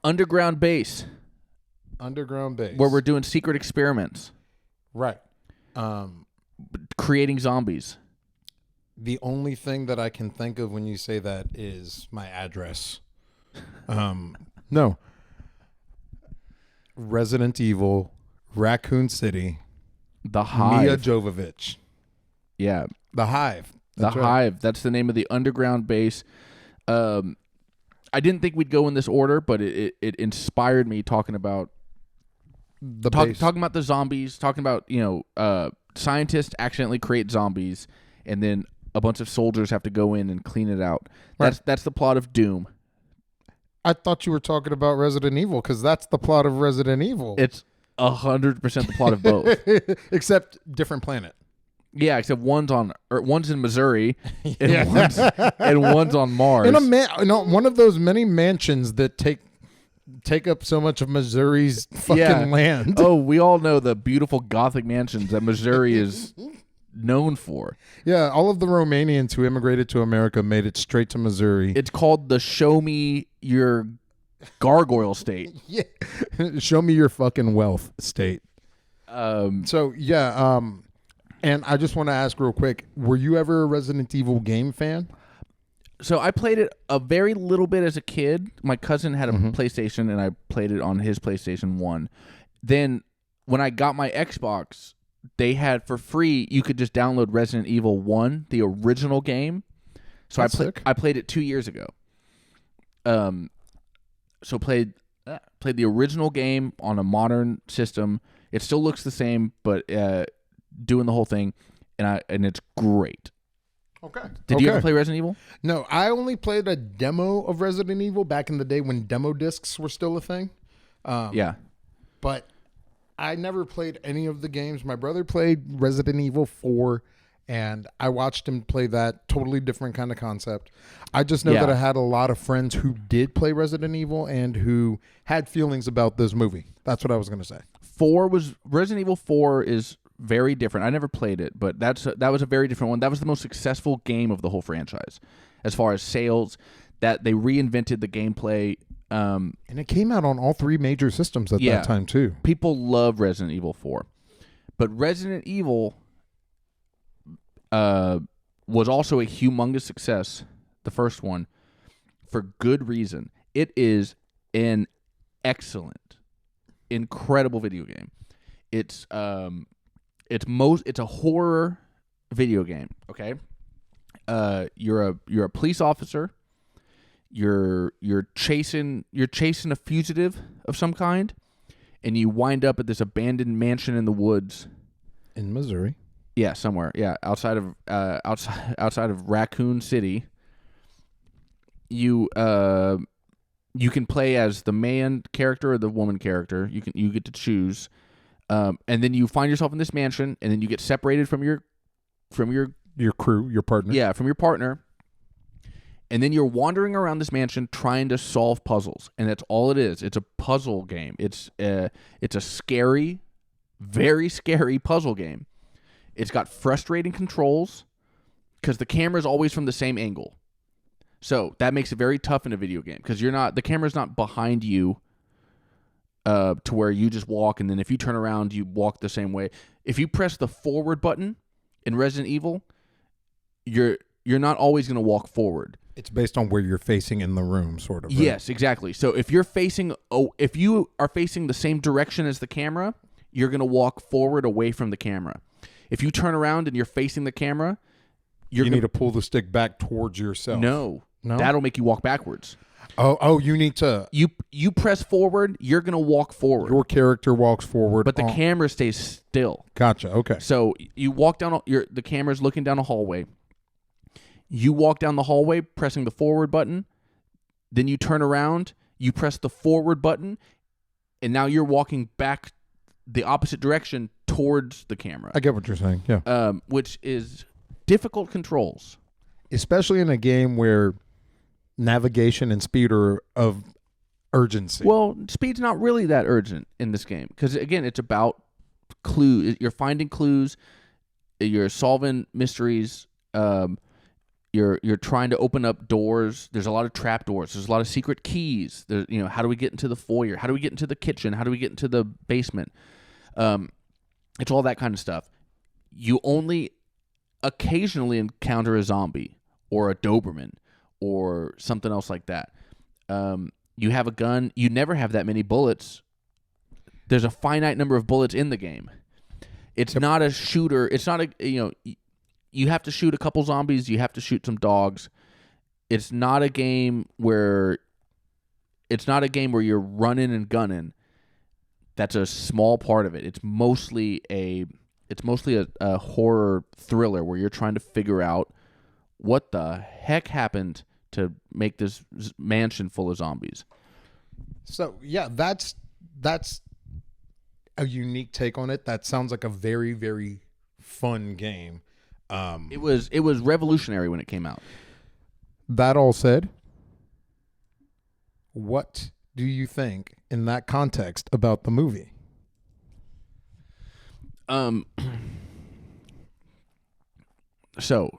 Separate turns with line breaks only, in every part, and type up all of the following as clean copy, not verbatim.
Underground base.
Underground base.
Where we're doing secret experiments.
Right.
Creating zombies.
The only thing that I can think of when you say that is my address. No. Resident Evil, Raccoon City,
The Hive.
Mia Jovovich.
Yeah.
The Hive.
That's right. Hive. That's the name of the underground base. I didn't think we'd go in this order, but it inspired me talking about talking about the zombies, talking about, scientists accidentally create zombies, and then a bunch of soldiers have to go in and clean it out. That's the plot of Doom.
I thought you were talking about Resident Evil because that's the plot of Resident Evil.
It's 100% the plot of both,
except different planet.
Yeah, except one's in Missouri and one's on Mars.
In one of those many mansions that take up so much of Missouri's fucking land.
Oh, we all know the beautiful Gothic mansions that Missouri is known for.
Yeah, all of the Romanians who immigrated to America made it straight to Missouri.
It's called the Show Me Your Gargoyle State.
Yeah, show me your fucking wealth state. And I just want to ask real quick, were you ever a Resident Evil game fan?
So I played it a very little bit as a kid. My cousin had a PlayStation, and I played it on his PlayStation 1. Then when I got my Xbox, they had for free, you could just download Resident Evil 1, the original game. So I played it 2 years ago. So played the original game on a modern system. It still looks the same, but doing the whole thing, and it's great.
Okay.
Did you ever play Resident Evil?
No, I only played a demo of Resident Evil back in the day when demo discs were still a thing.
Yeah.
But I never played any of the games. My brother played Resident Evil 4, and I watched him play that. Totally different kind of concept. I just know that I had a lot of friends who did play Resident Evil and who had feelings about this movie. That's what I was going to say.
Resident Evil 4 is very different. I never played it, but that was a very different one. That was the most successful game of the whole franchise as far as sales. That they reinvented the gameplay.
And it came out on all three major systems at that time too.
People love Resident Evil 4. But Resident Evil was also a humongous success, the first one, for good reason. It is an excellent, incredible video game. It's a horror video game, okay? You're a police officer. You're chasing a fugitive of some kind, and you wind up at this abandoned mansion in the woods
in Missouri.
Yeah, somewhere. Yeah, outside of Raccoon City. You can play as the man character or the woman character. You get to choose. And then you find yourself in this mansion, and then you get separated from your
crew, your partner.
Yeah, from your partner. And then you're wandering around this mansion trying to solve puzzles, and that's all it is. It's a puzzle game. It's a scary, very scary puzzle game. It's got frustrating controls because the camera's always from the same angle. So that makes it very tough in a video game because the camera's not behind you. To where you just walk, and then if you turn around, you walk the same way. If you press the forward button in Resident Evil, you're not always going to walk forward.
It's based on where you're facing in the room, sort of. Right?
Yes, exactly. So if you are facing the same direction as the camera, you're going to walk forward away from the camera. If you turn around and you're facing the camera,
you need to pull the stick back towards yourself.
No, that'll make you walk backwards.
Oh, you need to...
You press forward, you're going to walk forward.
Your character walks forward.
But the camera stays still.
Gotcha, okay.
So you walk down... the camera's looking down a hallway. You walk down the hallway pressing the forward button. Then you turn around, you press the forward button, and now you're walking back the opposite direction towards the camera.
I get what you're saying, yeah.
Which is difficult controls.
Especially in a game where... navigation and speed are of urgency.
Well, speed's not really that urgent in this game because, again, it's about clues. You're finding clues. You're solving mysteries. You're trying to open up doors. There's a lot of trap doors. There's a lot of secret keys. There's, how do we get into the foyer? How do we get into the kitchen? How do we get into the basement? It's all that kind of stuff. You only occasionally encounter a zombie or a Doberman or something else like that. You have a gun. You never have that many bullets. There's a finite number of bullets in the game. It's not a shooter. It's not you have to shoot a couple zombies. You have to shoot some dogs. It's not a game where you're running and gunning. That's a small part of it. It's mostly a horror thriller where you're trying to figure out what the heck happened to make this mansion full of zombies.
So yeah, that's a unique take on it. That sounds like a very, very fun game.
It was revolutionary when it came out.
That all said, what do you think in that context about the movie?
So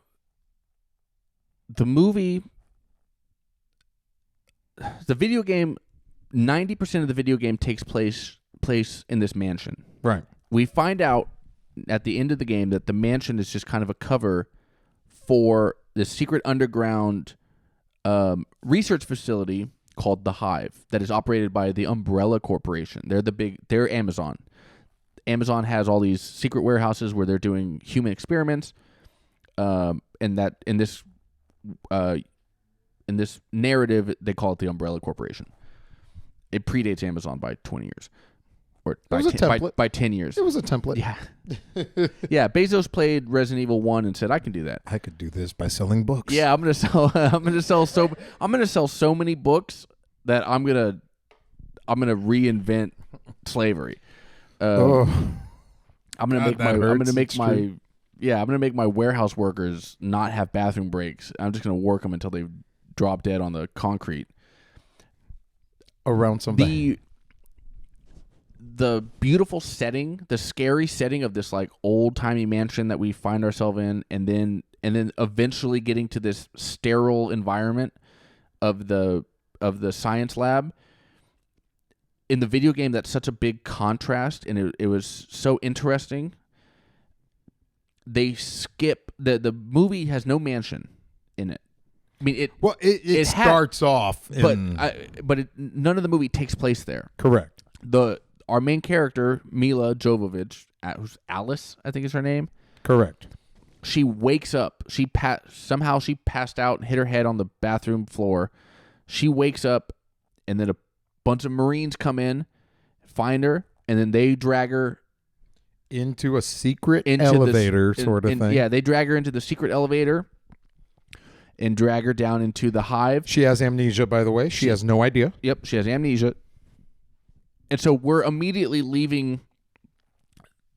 the movie, the video game, 90% of the video game takes place in this mansion.
Right.
We find out at the end of the game that the mansion is just kind of a cover for the secret underground research facility called the Hive that is operated by the Umbrella Corporation. They're Amazon. Amazon has all these secret warehouses where they're doing human experiments. And that in this narrative, they call it the Umbrella Corporation. It predates Amazon by 20 years. Or by 10 years.
It was a template.
Yeah. Yeah, Bezos played Resident Evil 1 and said, I can do that.
I could do this by selling books.
Yeah, I'm going to sell so many books that I'm going to reinvent slavery. I'm going to make my warehouse workers not have bathroom breaks. I'm just going to work them until they drop dead on the concrete.
Around something.
The beautiful setting, the scary setting of this like old-timey mansion that we find ourselves in, and then eventually getting to this sterile environment of the science lab. In the video game, that's such a big contrast, and it was so interesting. They skip the movie has no mansion in it. I mean, it
starts off,
but none of the movie takes place there.
Correct.
Our main character, Mila Jovovich, who's Alice, I think is her name.
Correct.
She wakes up. Somehow she passed out and hit her head on the bathroom floor. She wakes up, and then a bunch of Marines come in, find her, and then they drag her
into a secret elevator sort of thing.
Yeah, they drag her into the secret elevator and drag her down into the Hive.
She has amnesia, by the way. She has no idea.
Yep, she has amnesia. And so we're immediately leaving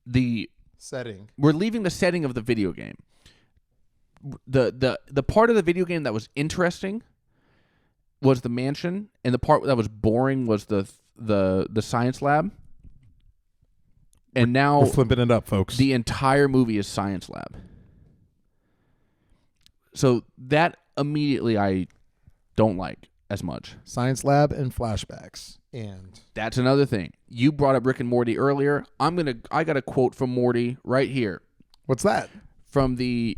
the
setting.
We're leaving the setting of the video game. The part of the video game that was interesting was the mansion, and the part that was boring was the science lab. And now
we're flipping it up, folks.
The entire movie is science lab. So that immediately I don't like as much.
Science lab and flashbacks. And
that's another thing. You brought up Rick and Morty earlier. I got a quote from Morty right here.
What's that?
From the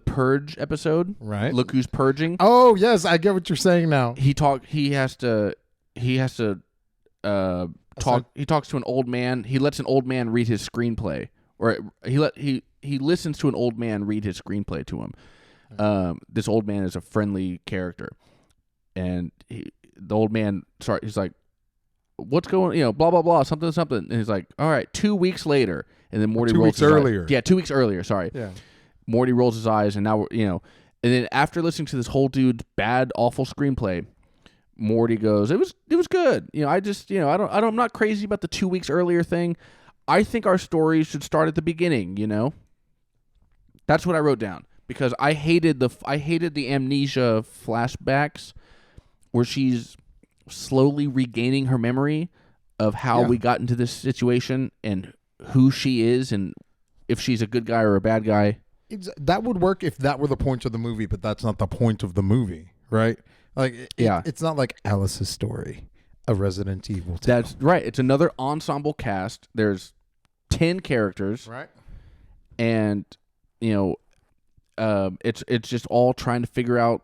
Purge episode.
Right.
Look who's purging.
Oh, yes, I get what you're saying now.
He talks to an old man. He lets an old man read his screenplay, or he listens to an old man read his screenplay to him. This old man is a friendly character, and the old man he's like, what's going, blah blah blah, something, and he's like, all right, 2 weeks later, and then Morty rolls his eyes. Yeah, 2 weeks earlier. Sorry.
Yeah.
Morty rolls his eyes, and now and then after listening to this whole dude's bad, awful screenplay, Morty goes, it was good. I'm not crazy about the 2 weeks earlier thing. I think our story should start at the beginning. That's what I wrote down, because I hated the amnesia flashbacks where she's slowly regaining her memory of how we got into this situation and who she is and if she's a good guy or a bad guy.
That would work if that were the point of the movie, but that's not the point of the movie, right? Like, it's not like Alice's Story, a Resident Evil tale.
That's right. It's another ensemble cast. There's 10 characters,
right?
And it's just all trying to figure out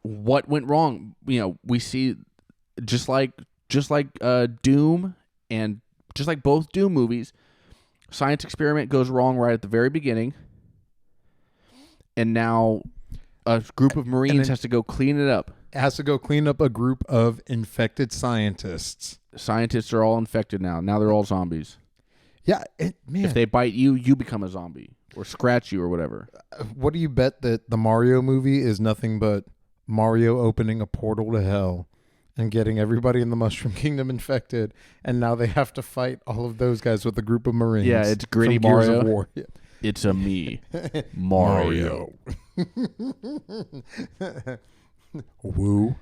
what went wrong. We see just like Doom, and just like both Doom movies, science experiment goes wrong right at the very beginning, and now a group of Marines has to go clean it up.
It has to go clean up a group of infected scientists.
Scientists are all infected now. Now they're all zombies.
Yeah, man.
If they bite you, you become a zombie, or scratch you, or whatever.
What do you bet that the Mario movie is nothing but Mario opening a portal to hell and getting everybody in the Mushroom Kingdom infected, and now they have to fight all of those guys with a group of Marines?
Yeah, it's gritty
from Gears
Mario.
of War. Yeah.
It's a me, Mario.
Woo.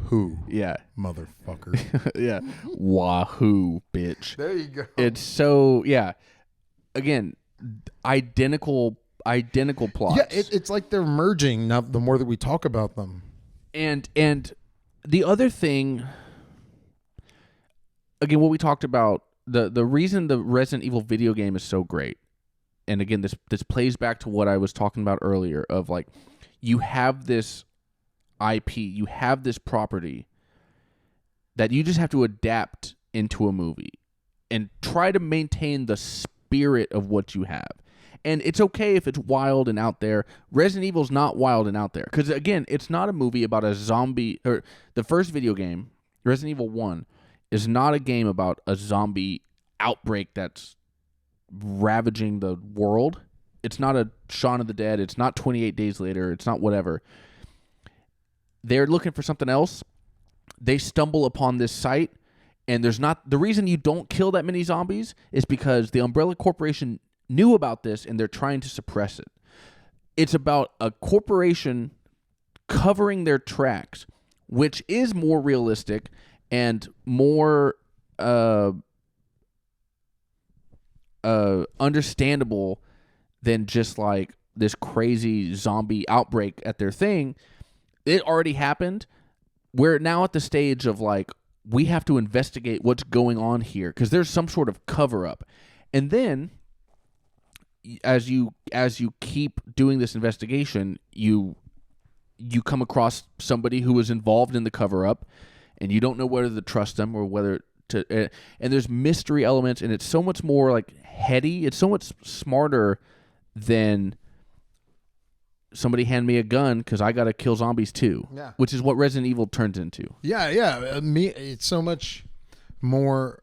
Who?
Yeah.
Motherfucker.
Yeah. Wahoo, bitch.
There you go.
It's so, yeah. Again, identical plots.
Yeah, it's like they're merging now the more that we talk about them.
And the other thing, again, what we talked about, the reason the Resident Evil video game is so great, and again, this plays back to what I was talking about earlier of like, you have this IP, you have this property that you just have to adapt into a movie and try to maintain the spirit of what you have. And it's okay if it's wild and out there. Resident Evil's not wild and out there. Because, again, it's not a movie about a zombie. Or the first video game, Resident Evil 1, is not a game about a zombie outbreak that's ravaging the world. It's not a Shaun of the Dead. It's not 28 Days Later. It's not whatever. They're looking for something else. They stumble upon this site, and there's not... The reason you don't kill that many zombies is because the Umbrella Corporation knew about this, and they're trying to suppress it. It's about a corporation covering their tracks, which is more realistic and more understandable than just like this crazy zombie outbreak at their thing. It already happened. We're now at the stage of like, we have to investigate what's going on here because there's some sort of cover up. And then as you keep doing this investigation, you come across somebody who was involved in the cover up, and you don't know whether to trust them or whether to. And there's mystery elements, and it's so much more like heady. It's so much smarter than somebody hand me a gun because I got to kill zombies too.
Yeah.
Which is what Resident Evil turns into.
Yeah. It's so much more.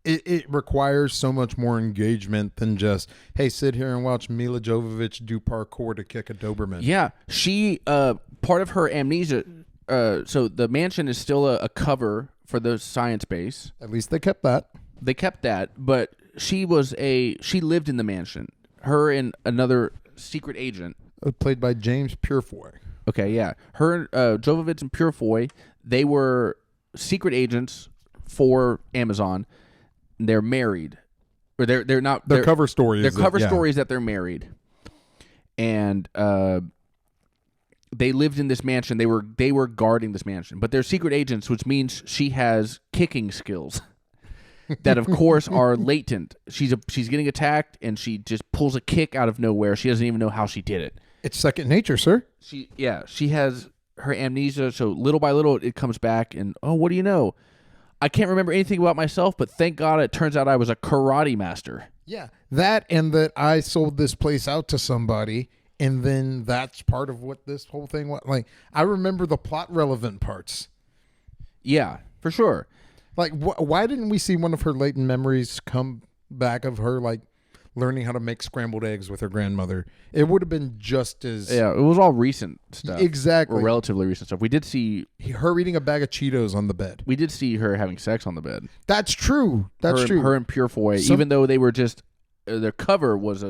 It requires so much more engagement than just, hey, sit here and watch Mila Jovovich do parkour to kick a Doberman.
Yeah, she part of her amnesia. So the mansion is still a cover for the science base.
At least they kept that.
They kept that, but she lived in the mansion. Her and another secret agent,
played by James Purefoy.
Okay, yeah, her Jovovich and Purefoy, they were secret agents for Amazon. They're married, or they're not.
Their cover story.
Their cover story is that they're married, and they lived in this mansion. They were guarding this mansion, but they're secret agents, which means she has kicking skills that, of course, are latent. She's getting attacked, and she just pulls a kick out of nowhere. She doesn't even know how she did it.
It's second nature, sir.
She has her amnesia, so little by little it comes back, and what do you know? I can't remember anything about myself, but thank God it turns out I was a karate master.
Yeah, that and that I sold this place out to somebody, and then that's part of what this whole thing was. Like, I remember the plot relevant parts.
Yeah, for sure.
Like, why didn't we see one of her latent memories come back of her, like, learning how to make scrambled eggs with her grandmother? It would have been just as...
Yeah, it was all recent stuff.
Exactly.
Or relatively recent stuff. We did see...
her eating a bag of Cheetos on the bed.
We did see her having sex on the bed.
That's true. That's true.
Her and Purefoy, even though they were just... their cover was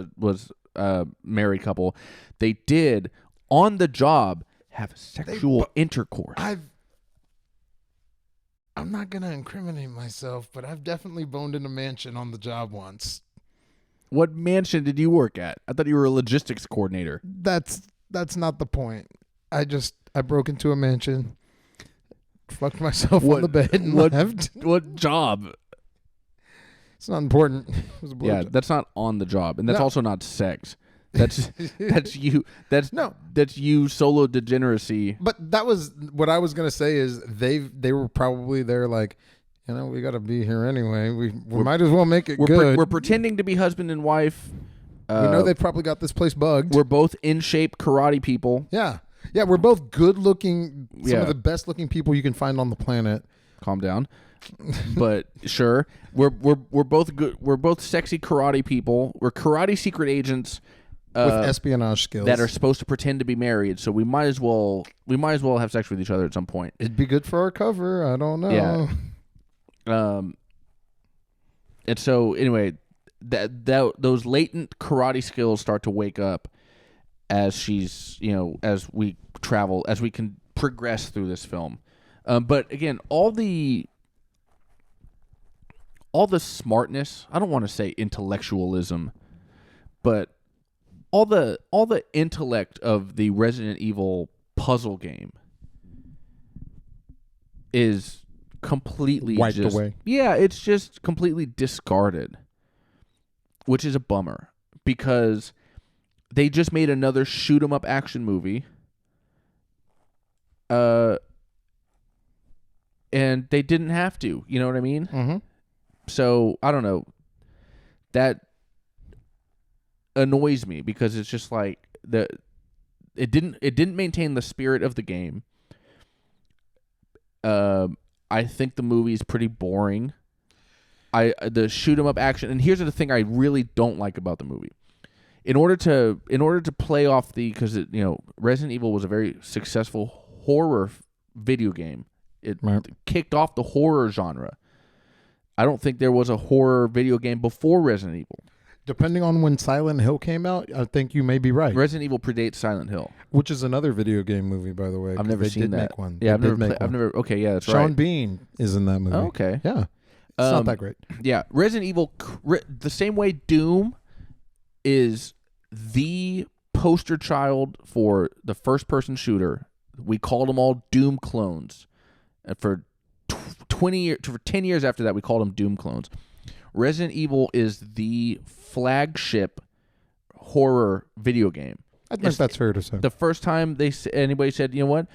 a married couple, they did, on the job, have sexual intercourse.
I'm not going to incriminate myself, but I've definitely boned in a mansion on the job once.
What mansion did you work at? I thought you were a logistics coordinator.
That's not the point. I broke into a mansion, fucked myself on the bed, and left.
What job?
It's not important. It was a
blowjob. That's not on the job, and that's also not sex. That's you. That's you solo degeneracy.
But that was what I was gonna say. Is they were probably there like, we got to be here anyway. We might as well make it good.
We're pretending to be husband and wife.
We know they probably got this place bugged.
We're both in shape karate people.
Yeah, we're both good looking. Some of the best looking people you can find on the planet.
Calm down. But sure, we're both good. We're both sexy karate people. We're karate secret agents
with espionage skills
that are supposed to pretend to be married. So we might as well have sex with each other at some point.
It'd be good for our cover. I don't know.
Yeah. And so anyway, that those latent karate skills start to wake up as she's as we travel, as we can progress through this film. But again, all the smartness, I don't want to say intellectualism, but all the intellect of the Resident Evil puzzle game is completely
wiped away.
Yeah, it's just completely discarded, which is a bummer because they just made another shoot 'em up action movie. And they didn't have to, you know what I mean?
Mm-hmm.
So I don't know. That annoys me because it's just like it didn't maintain the spirit of the game. I think the movie's pretty boring. The shoot 'em up action, and here's the thing I really don't like about the movie. In order to play off because Resident Evil was a very successful horror video game. It kicked off the horror genre. I don't think there was a horror video game before Resident Evil.
Depending on when Silent Hill came out, I think you may be right.
Resident Evil predates Silent Hill,
which is another video game movie, by the way.
I've never seen that.
Make one.
Yeah, I've never. Okay, yeah, that's right.
Sean Bean is in that movie.
Oh, okay,
yeah, it's not that great.
Yeah, Resident Evil, the same way Doom is the poster child for the first-person shooter. We called them all Doom clones, and for 10 years after that, we called them Doom clones. Resident Evil is the flagship horror video game.
I think that's fair to say.
The first time anybody said, you know what,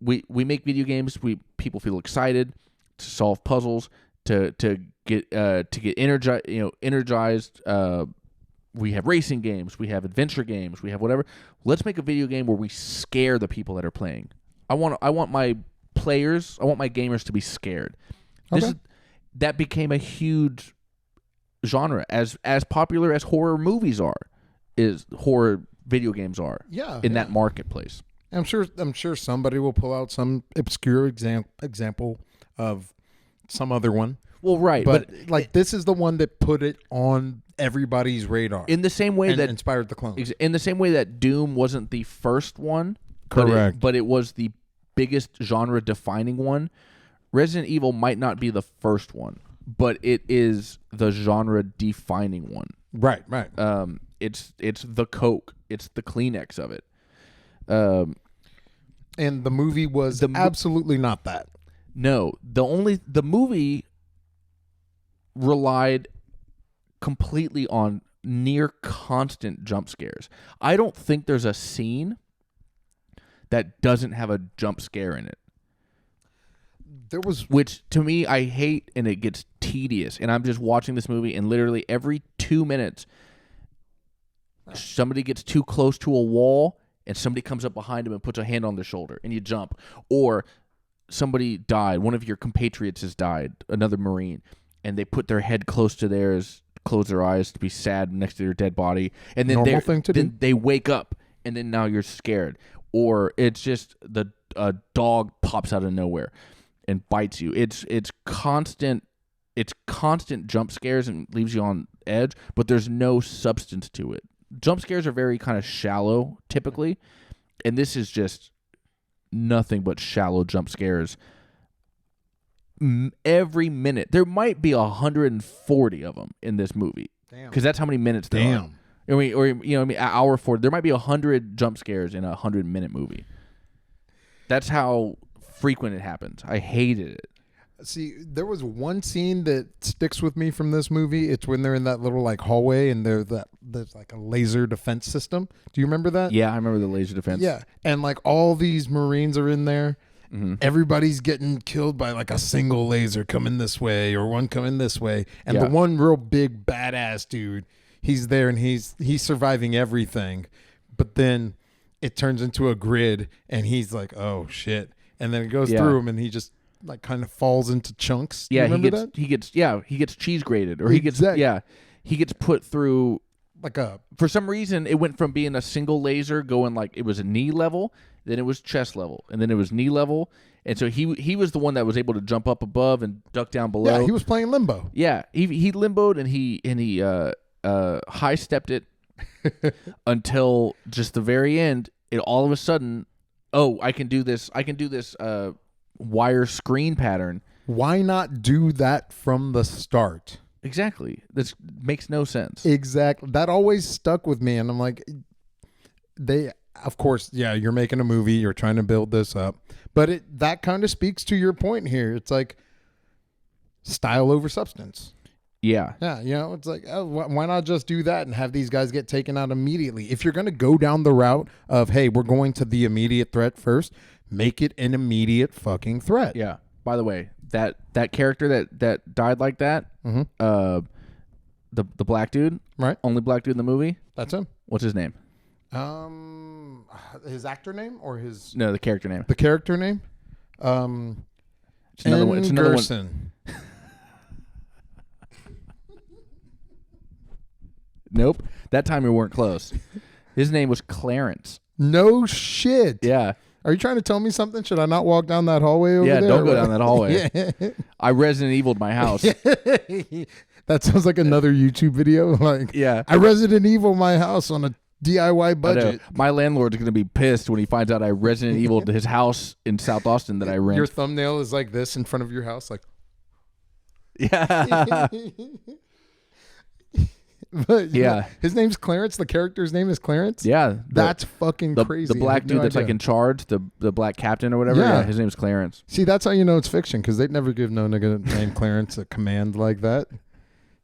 we make video games, people feel excited to solve puzzles, to get energized. We have racing games, we have adventure games, we have whatever. Let's make a video game where we scare the people that are playing. I want my players, I want my gamers to be scared.
Okay.
That became a huge genre, as popular as horror movies are, is horror video games are. In that marketplace.
I'm sure somebody will pull out some obscure example of some other one.
Well, right,
but this is the one that put it on everybody's radar.
In the same way that
inspired the clones.
In the same way that Doom wasn't the first one,
correct,
but it was the biggest genre-defining one. Resident Evil might not be the first one, but it is the genre-defining one.
Right.
It's the Coke. It's the Kleenex of it.
And the movie was absolutely not that.
No, the movie relied completely on near constant jump scares. I don't think there's a scene that doesn't have a jump scare in it. Which to me I hate, and it gets tedious. And I'm just watching this movie, and literally every 2 minutes, somebody gets too close to a wall, and somebody comes up behind them and puts a hand on their shoulder, and you jump. Or somebody died. One of your compatriots has died, another Marine, and they put their head close to theirs, close their eyes to be sad next to their dead body, and then they wake up, and then now you're scared. Or it's just a dog pops out of nowhere and bites you. It's constant jump scares and leaves you on edge, but there's no substance to it. Jump scares are very kind of shallow typically, and this is just nothing but shallow jump scares. Every minute there might be 140 of them in this movie. because that's how many minutes there are. An hour 40. There might be 100 jump scares in a 100-minute movie. That's how frequent it happens. I hated it.
See, there was one scene that sticks with me from this movie. It's when they're in that little like hallway and there's like a laser defense system. Do you remember that?
Yeah, I remember the laser defense.
Yeah, and like all these Marines are in there. Mm-hmm. Everybody's getting killed by like a single laser coming this way or one coming this way, and the one real big badass dude, he's there and he's surviving everything, but then it turns into a grid and he's like, oh shit, and then it goes through him and he just like kind of falls into chunks.
Yeah,
he
gets cheese grated, or he gets put through
like a.
For some reason, it went from being a single laser going like it was a knee level, then it was chest level, and then it was knee level, and so he was the one that was able to jump up above and duck down below.
Yeah, he was playing limbo.
Yeah, he limboed and he high stepped it until just the very end. It all of a sudden, I can do this wire screen pattern.
Why not do that from the start?
Exactly. This makes no sense.
Exactly. That always stuck with me, and I'm like, of course, you're making a movie, you're trying to build this up, but that kind of speaks to your point here. It's like style over substance.
Yeah.
Yeah, it's like, why not just do that and have these guys get taken out immediately? If you're going to go down the route of, hey, we're going to the immediate threat first, make it an immediate fucking threat.
Yeah. By the way, that character that died like that,
mm-hmm.
The black dude,
right?
Only black dude in the movie.
That's him.
What's his name?
His actor name or his?
No, the character name.
The character name.
It's another one. It's another one. Nope. That time we weren't close. His name was Clarence.
No shit.
Yeah.
Are you trying to tell me something? Should I not walk down that hallway over there?
Yeah, don't go down that hallway. I Resident Evil'd my house.
That sounds like another YouTube video. Like, I Resident Evil my house on a DIY budget.
My landlord's going to be pissed when he finds out I Resident Evil'd his house in South Austin that I rent.
Your thumbnail is like this in front of your house. Like,
yeah.
But his name's Clarence. The character's name is Clarence.
Yeah,
that's fucking crazy.
The black dude that's like in charge, the black captain or whatever. Yeah, his name's Clarence.
See, that's how you know it's fiction, because they'd never give no nigga named Clarence a command like that.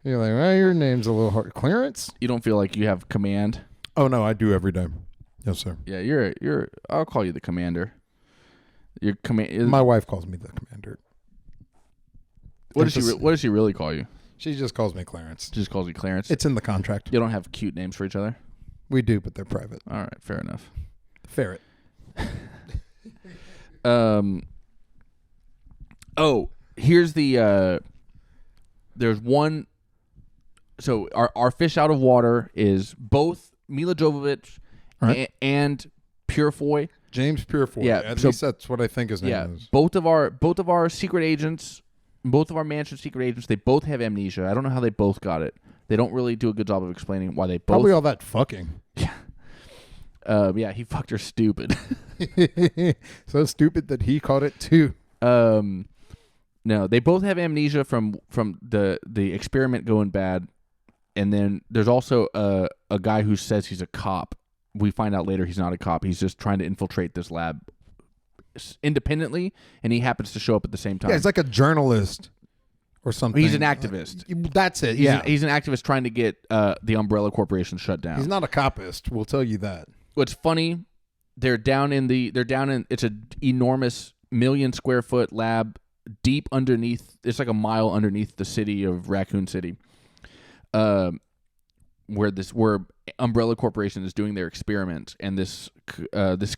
You're like, well, your name's a little hard. Clarence.
You don't feel like you have command?
Oh no, I do every day. Yes, sir.
Yeah, you're. I'll call you the commander. Your command.
My wife calls me the commander.
What does she really call you?
She just calls me Clarence.
She just calls you Clarence?
It's in the contract.
You don't have cute names for each other?
We do, but they're private.
All right, fair enough.
Ferret.
Here's the there's one. So our fish out of water is both Mila Jovovich and Purefoy.
James Purefoy. Yeah, at least that's what I think his name is.
Both of our secret agents, both of our mansion secret agents, they both have amnesia. I don't know how they both got it. They don't really do a good job of explaining why they both.
Probably all that fucking.
Yeah. He fucked her stupid.
So stupid that he caught it too.
No, they both have amnesia from the experiment going bad, and then there's also a guy who says he's a cop. We find out later he's not a cop. He's just trying to infiltrate this lab independently, and he happens to show up at the same time.
Yeah, he's like a journalist or something.
He's an activist.
That's it.
He's an activist trying to get the Umbrella Corporation shut down.
He's not a copist. We'll tell you that.
What's funny? They're down in it's an enormous 1 million square foot lab deep underneath. It's like a mile underneath the city of Raccoon City, where Umbrella Corporation is doing their experiment, and this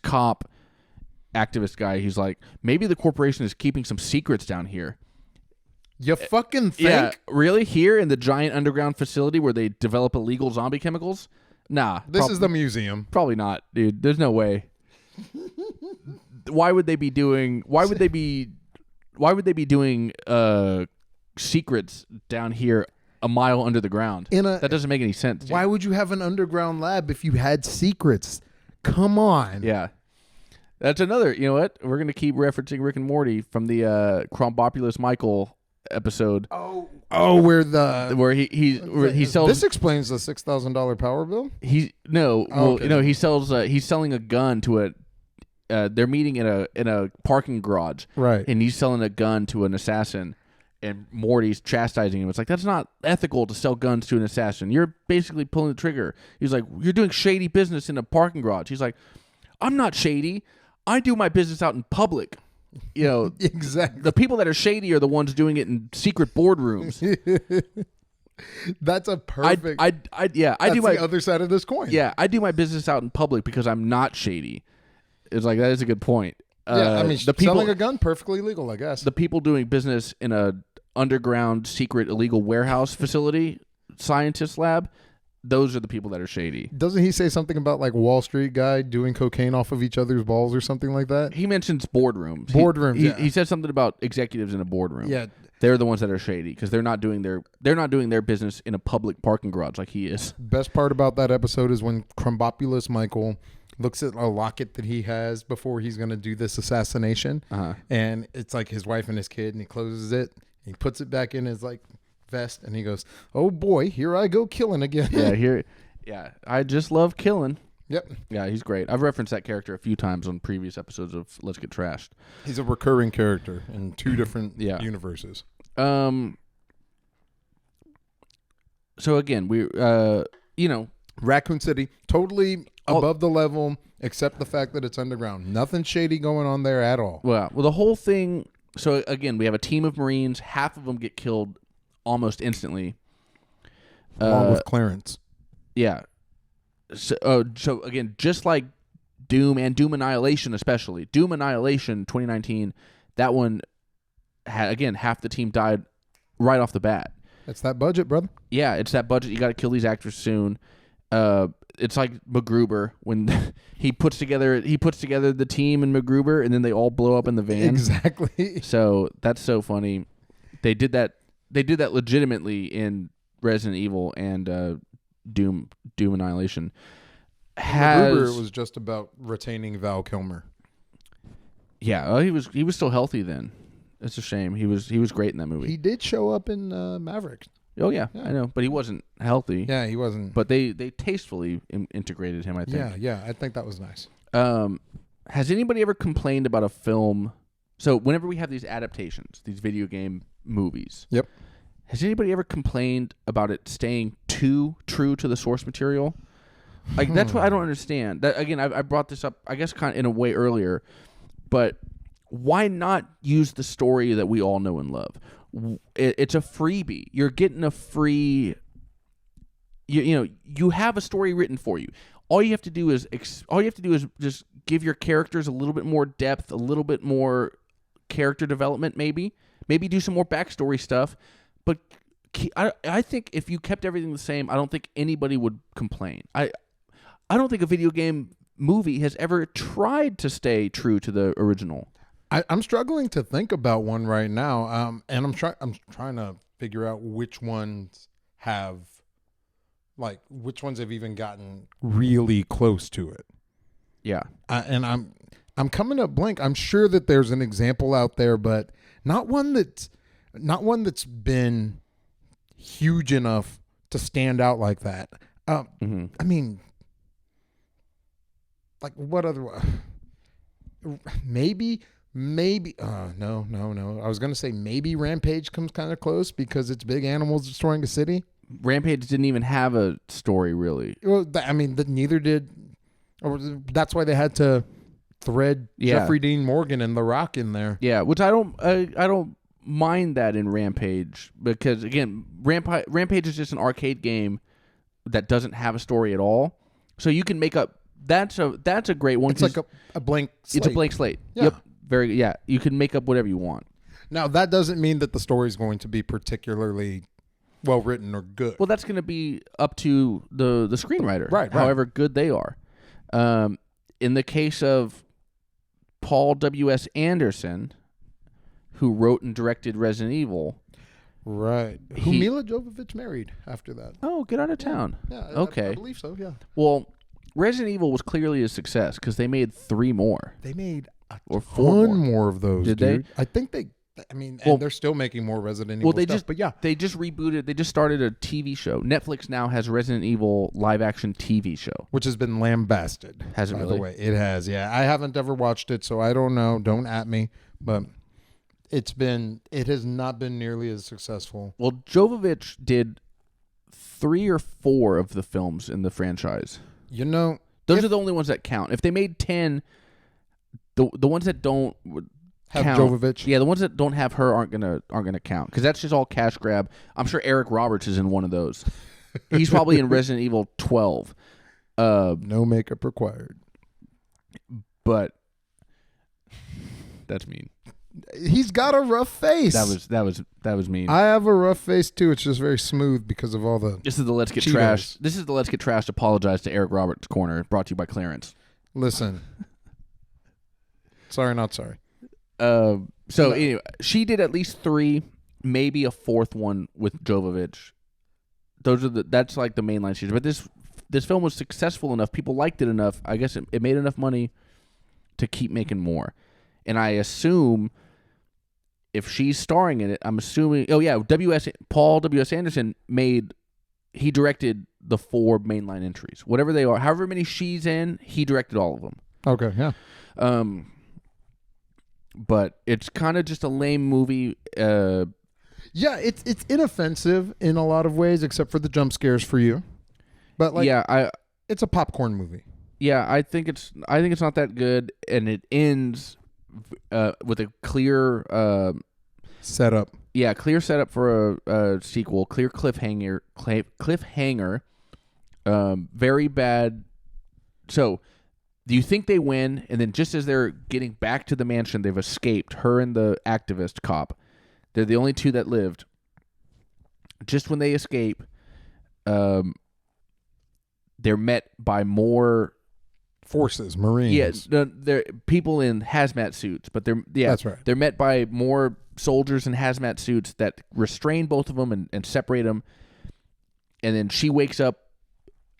cop activist guy, he's like, maybe the corporation is keeping some secrets down here.
You fucking think?
Yeah, really? Here in the giant underground facility where they develop illegal zombie chemicals? Nah.
This is the museum.
Probably not, dude. There's no way. Why would they be doing secrets down here a mile under the ground? That doesn't make any sense.
Why would you have an underground lab if you had secrets? Come on.
Yeah. That's another, you know what? We're going to keep referencing Rick and Morty from the Crumbopulous Michael episode.
Where
he sells.
This explains the $6,000 power bill.
He sells. He's selling a gun to a. They're meeting in a parking garage,
right?
And he's selling a gun to an assassin, and Morty's chastising him. It's like, that's not ethical to sell guns to an assassin. You're basically pulling the trigger. He's like, you're doing shady business in a parking garage. He's like, I'm not shady. I do my business out in public. You know,
exactly.
The people that are shady are the ones doing it in secret boardrooms.
That's a perfect.
I do my
the other side of this coin.
Yeah, I do my business out in public because I'm not shady. It's like, that is a good point.
I mean, selling a gun, perfectly legal, I guess.
The people doing business in a underground, secret, illegal warehouse facility, scientist lab, those are the people that are shady.
Doesn't he say something about like Wall Street guy doing cocaine off of each other's balls or something like that?
He mentions boardrooms. He said something about executives in a boardroom.
Yeah.
They're the ones that are shady because they're not doing their business in a public parking garage like he is.
Best part about that episode is when Crumbopulous Michael looks at a locket that he has before he's going to do this assassination. And it's like his wife and his kid, and he closes it. He puts it back in his like vest, and he goes, "Oh boy, here I go killing again."
I just love killing.
Yep.
Yeah, he's great. I've referenced that character a few times on previous episodes of Let's Get Trashed.
He's a recurring character in two different universes.
So again, we
Raccoon City, totally above the level, except the fact that it's underground. Nothing shady going on there at all.
Well, the whole thing. So again, we have a team of Marines. Half of them get killed almost instantly.
Along with Clarence.
Yeah. So again, just like Doom and Doom Annihilation, especially Doom Annihilation 2019, that one had, again, half the team died right off the bat.
It's that budget, brother.
Yeah, it's that budget. You got to kill these actors soon. It's like MacGruber when he puts together the team in MacGruber, and then they all blow up in the van.
Exactly.
So that's so funny. They did that legitimately in Resident Evil and Doom Annihilation.
MacGruber was just about retaining Val Kilmer.
Yeah, he was still healthy then. It's a shame. He was great in that movie.
He did show up in Maverick.
Oh yeah, I know, but he wasn't healthy.
Yeah, he wasn't.
But they tastefully integrated him, I think.
Yeah, I think that was nice.
Has anybody ever complained about a film? So whenever we have these adaptations, these video game movies,
yep.
Has anybody ever complained about it staying too true to the source material? Like that's what I don't understand. That again, I brought this up, I guess, kind of in a way earlier, but why not use the story that we all know and love? It's a freebie. You're getting a free. You have a story written for you. All you have to do is just give your characters a little bit more depth, a little bit more character development. Maybe do some more backstory stuff. But I think if you kept everything the same, I don't think anybody would complain. I don't think a video game movie has ever tried to stay true to the original.
I'm struggling to think about one right now, and I'm trying to figure out which ones have even gotten really close to it.
Yeah,
and I'm coming up blank. I'm sure that there's an example out there, but not one that's been huge enough to stand out like that. I mean, like what other? Maybe. No. I was going to say maybe Rampage comes kind of close because it's big animals destroying a city.
Rampage didn't even have a story, really.
Well, neither did. Or that's why they had to thread Jeffrey Dean Morgan and The Rock in there.
Yeah, which I don't mind that in Rampage because again, Rampage is just an arcade game that doesn't have a story at all. So you can make up. That's a great one.
It's like a blank slate.
It's a blank slate.
Yeah.
Yep. You can make up whatever you want.
Now, that doesn't mean that the story is going to be particularly well written or good.
Well, that's going to be up to the screenwriter,
right?
However good they are. In the case of Paul W.S. Anderson, who wrote and directed Resident Evil,
right? Who Mila Jovovich married after that.
Oh, get out of town.
Yeah.
Okay.
I believe so. Yeah.
Well, Resident Evil was clearly a success because they made 3 more.
They made
or 4
more of those.
Did
dude.
they?
I think they I mean, and they're still making more Resident Evil stuff. But yeah,
they just rebooted. They just started a TV show. Netflix now has Resident Evil live action TV show,
which has been lambasted.
Has it really?
By the way, it has. Yeah, I haven't ever watched it, so I don't know. Don't at me, but it has not been nearly as successful.
Well, Jovovich did 3 or 4 of the films in the franchise.
You know,
those are the only ones that count. If they made 10, the ones that don't
have
count,
Jovovich.
Yeah, the ones that don't have her aren't gonna count because that's just all cash grab. I'm sure Eric Roberts is in one of those. He's probably in Resident Evil 12.
No makeup required.
But that's mean.
He's got a rough face.
That was mean.
I have a rough face too. It's just very smooth because of all the.
This is the Let's Get
Cheetos.
Trashed. This is the Let's Get Trashed. Apologize to Eric Roberts corner. Brought to you by Clarence.
Listen. Sorry, not sorry.
Anyway, she did at least 3, maybe a 4th one with Jovovich. That's like the main line she did. But this film was successful enough. People liked it enough. I guess it made enough money to keep making more. And I assume if she's starring in it, I'm assuming. Oh yeah, Paul W.S. Anderson he directed the 4 mainline entries, whatever they are. However many she's in, he directed all of them.
Okay, yeah.
But it's kind of just a lame movie.
Yeah, it's inoffensive in a lot of ways, except for the jump scares for you. But it's a popcorn movie.
Yeah, I think it's not that good, and it ends with a clear
setup.
Yeah, clear setup for a sequel. Clear cliffhanger. Very bad. So. Do you think they win, and then just as they're getting back to the mansion, they've escaped, her and the activist cop. They're the only 2 that lived. Just when they escape, they're met by more
forces, Marines.
Yes, they're people in hazmat suits, but
that's right.
They're met by more soldiers in hazmat suits that restrain both of them and separate them. And then she wakes up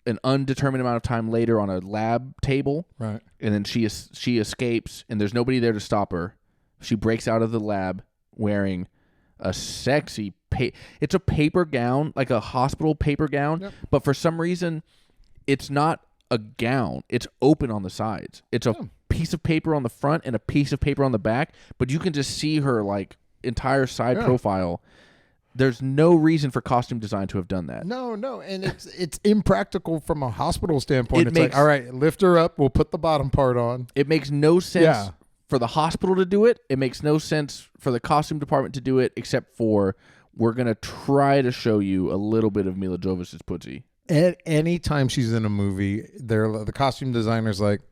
an undetermined amount of time later on a lab table,
right?
And then she escapes, and there's nobody there to stop her. She breaks out of the lab wearing a sexy it's a paper gown, like a hospital paper gown,
yep.
But for some reason, it's not a gown. It's open on the sides. It's a piece of paper on the front and a piece of paper on the back, but you can just see her like entire side profile. There's no reason for costume design to have done that.
No, and it's impractical from a hospital standpoint. It's like, all right, lift her up. We'll put the bottom part on.
It makes no sense for the hospital to do it. It makes no sense for the costume department to do it, except for we're going to try to show you a little bit of Mila Jovovich's pussy.
At any time she's in a movie, the costume designer's like,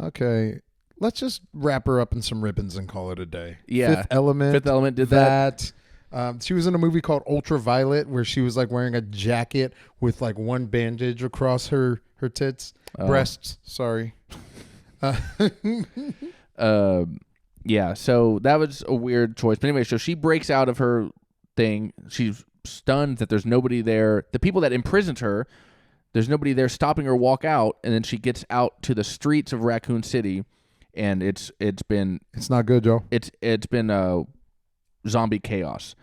okay, let's just wrap her up in some ribbons and call it a day.
Yeah.
Fifth Element
did that.
She was in a movie called Ultraviolet where she was like wearing a jacket with like one bandage across her tits, breasts. Sorry.
Yeah. So that was a weird choice. But anyway, so she breaks out of her thing. She's stunned that there's nobody there. The people that imprisoned her, there's nobody there stopping her walk out. And then she gets out to the streets of Raccoon City, and it's
not good, Joe.
It's been zombie chaos.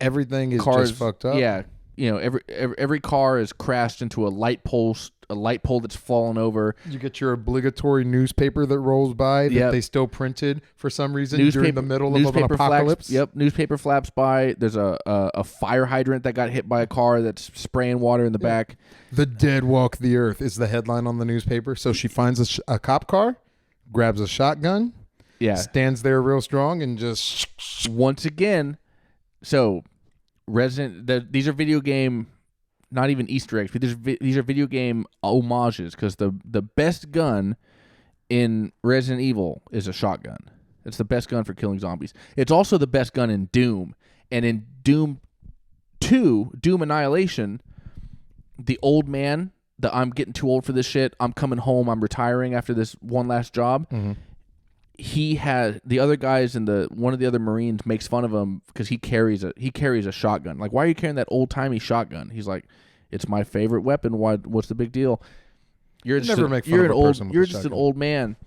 Everything is
Cars,
just fucked up.
Yeah, every car is crashed into a light pole that's fallen over.
You get your obligatory newspaper that rolls by that they still printed for some reason during the middle of an apocalypse.
Newspaper flaps by. There's a fire hydrant that got hit by a car that's spraying water in the back.
The dead walk the earth is the headline on the newspaper. So she finds a cop car, grabs a shotgun.
Yeah,
stands there real strong and just
once again. So, these are video game, not even Easter eggs, but these are video game homages because the best gun in Resident Evil is a shotgun. It's the best gun for killing zombies. It's also the best gun in Doom, and in Doom 2, Doom Annihilation, the old man, I'm getting too old for this shit. I'm coming home. I'm retiring after this one last job.
Mm-hmm.
He had the other guys and one of the other Marines makes fun of him because he carries a shotgun. Like, why are you carrying that old timey shotgun? He's like, it's my favorite weapon. What's the big deal? You're just an old man.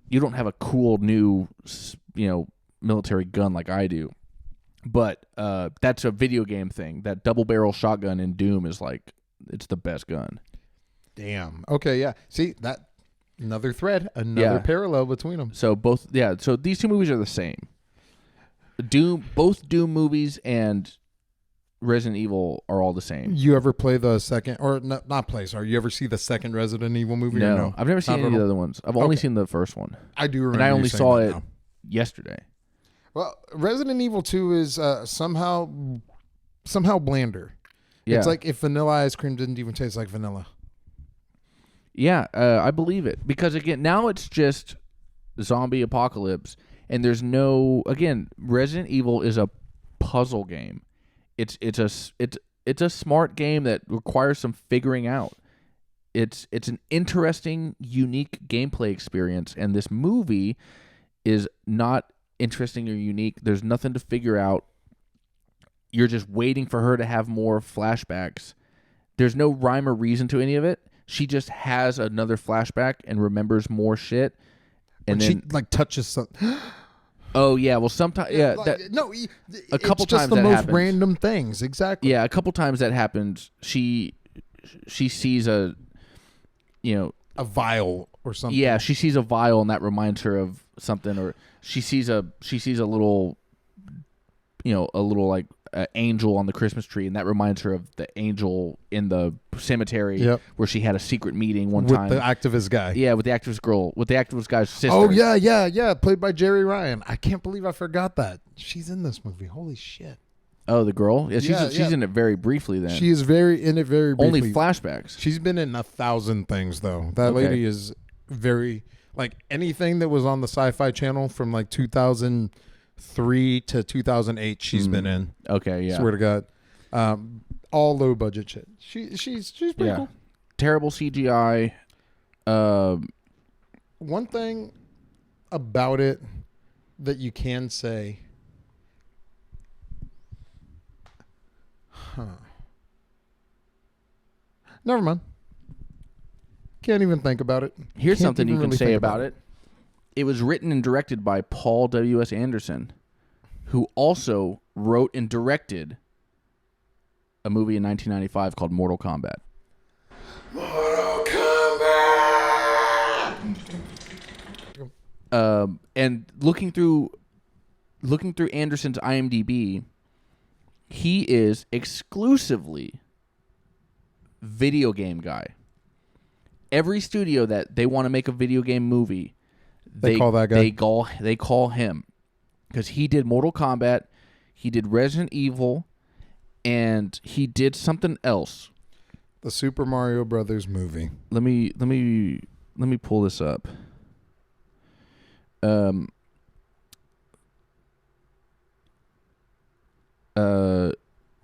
You don't have a cool new, military gun like I do. But that's a video game thing. That double barrel shotgun in Doom is like, it's the best gun.
Damn. Okay, yeah. See, that another thread, another parallel between them.
So so these two movies are the same. Both Doom movies and Resident Evil are all the same.
You ever play the second, or not play, sorry, you ever see the second Resident Evil movie?
No,
or no?
I've never seen any of the other ones. I've only seen the first one.
I do remember.
And I only saw it
now.
yesterday.
Well, Resident Evil 2 is somehow blander.
Yeah.
It's like if vanilla ice cream didn't even taste like vanilla.
Yeah, I believe it. Because, again, now it's just zombie apocalypse. And there's no... Again, Resident Evil is a puzzle game. It's a smart game that requires some figuring out. It's an interesting, unique gameplay experience. And this movie is not interesting or unique. There's nothing to figure out. You're just waiting for her to have more flashbacks. There's no rhyme or reason to any of it. She just has another flashback and remembers more shit. And
when
then
she like touches something.
Oh yeah, well sometimes a couple
it's just
times
the
that
most
happens.
random things, exactly.
Yeah, a couple times that happens. She sees a
vial or something.
Yeah, she sees a vial and that reminds her of something, or she sees a little like angel on the Christmas tree, and that reminds her of the angel in the cemetery where she had a secret meeting one time
with the activist guy.
Yeah, with the activist guy's sister.
Oh yeah, played by Jerry Ryan. I can't believe I forgot that she's in this movie. Holy shit.
Oh, the girl? Yeah, she's in it very briefly. Then
she is in it very briefly.
Only flashbacks.
She's been in 1,000 things though. That lady is very like anything that was on the Sci-Fi Channel from like 2003 to 2008. She's been in.
Okay, yeah.
Swear to God, all low budget shit. She's pretty cool.
Terrible CGI.
One thing about it that you can say. Never mind. Can't even think about it.
Here's something you can say about it. It was written and directed by Paul W.S. Anderson, who also wrote and directed a movie in 1995 called Mortal Kombat.
Mortal Kombat!
And looking through Anderson's IMDb, he is exclusively video game guy. Every studio that they want to make a video game movie,
they call that guy.
They call him because he did Mortal Kombat, he did Resident Evil, and he did something else.
The Super Mario Brothers movie.
Let me pull this up.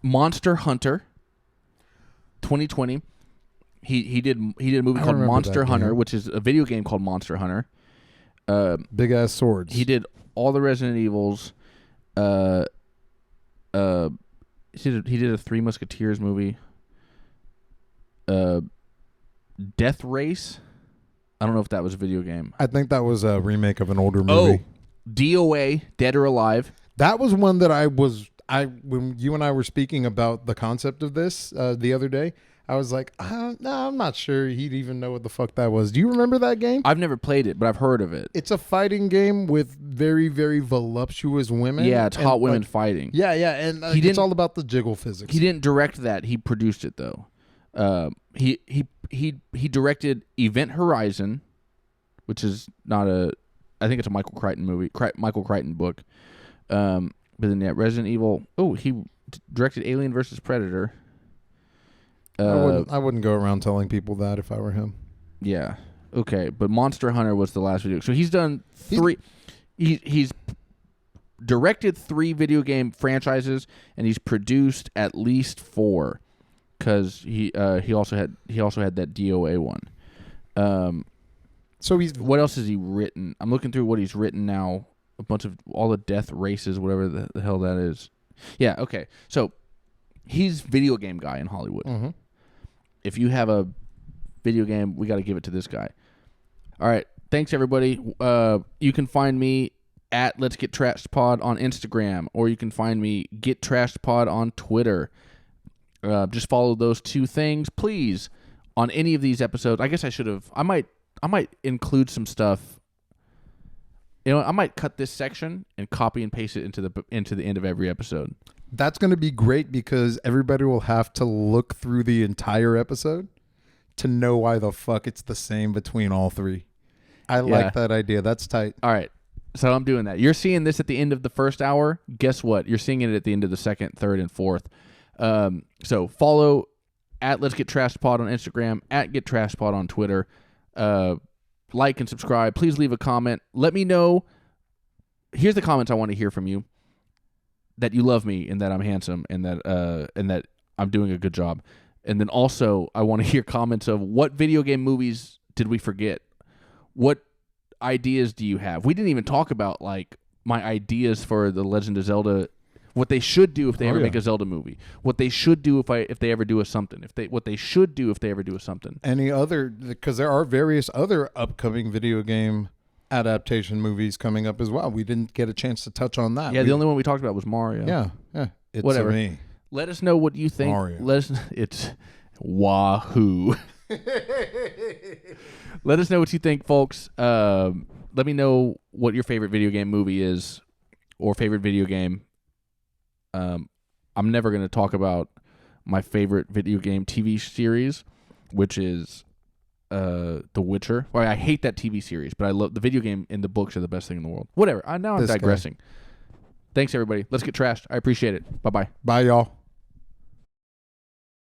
Monster Hunter 2020. He did a movie called Monster Hunter, which is a video game called Monster Hunter.
Big ass swords.
He did all the Resident Evils. He did a Three Musketeers movie. Death Race. I don't know if that was a video game.
I think that was a remake of an older movie.
Oh, DOA, Dead or Alive.
That was one that when you and I were speaking about the concept of this the other day, I was like, no, I'm not sure he'd even know what the fuck that was. Do you remember that game?
I've never played it, but I've heard of it.
It's a fighting game with very, very voluptuous women.
Yeah, it's hot women fighting.
Yeah, and it's all about the jiggle physics.
He didn't direct that. He produced it, though. He directed Event Horizon, which is not I think it's a Michael Crichton movie, Michael Crichton book. But then Resident Evil. Oh, he directed Alien vs. Predator.
I wouldn't go around telling people that if I were him.
Yeah. Okay, but Monster Hunter was the last video. So he's done three. He's directed 3 video game franchises, and he's produced at least 4. Because he also had that DOA one.
So
what else has he written? I'm looking through what he's written now. A bunch of all the Death Races, whatever the hell that is. Yeah. Okay. So he's video game guy in Hollywood.
Mm-hmm.
If you have a video game, we got to give it to this guy. All right. Thanks everybody. You can find me at Let's Get Trashed Pod on Instagram, or you can find me Get Trashed Pod on Twitter. Just follow those two things, please. On any of these episodes, I guess I should have. I might include some stuff. I might cut this section and copy and paste it into the end of every episode.
That's going to be great because everybody will have to look through the entire episode to know why the fuck it's the same between all three. I like that idea. That's tight.
All right. So I'm doing that. You're seeing this at the end of the first hour. Guess what? You're seeing it at the end of the second, third, and fourth. So follow at Let's Get Trashed Pod on Instagram, at Get Trashed Pod on Twitter. Like and subscribe. Please leave a comment. Let me know. Here's the comments I want to hear from you. That you love me and that I'm handsome and that I'm doing a good job. And then also I want to hear comments of what video game movies did we forget? What ideas do you have? We didn't even talk about like my ideas for the Legend of Zelda. What they should do if they ever make a Zelda movie. What they should do if they ever do a something. What they should do if they ever do a something.
Any other, because there are various other upcoming video game adaptation movies coming up as well. We didn't get a chance to touch on that.
Yeah, the only one we talked about was Mario.
Yeah. It's
whatever.
Me.
Let us know what you think.
Mario.
It's wahoo. Let us know what you think, folks. Let me know what your favorite video game movie is or favorite video game. I'm never going to talk about my favorite video game TV series, which is The Witcher. Well, I hate that TV series, but I love the video game and the books are the best thing in the world. Whatever. I'm digressing. Thanks, everybody. Let's get trashed. I appreciate it. Bye-bye.
Bye, y'all.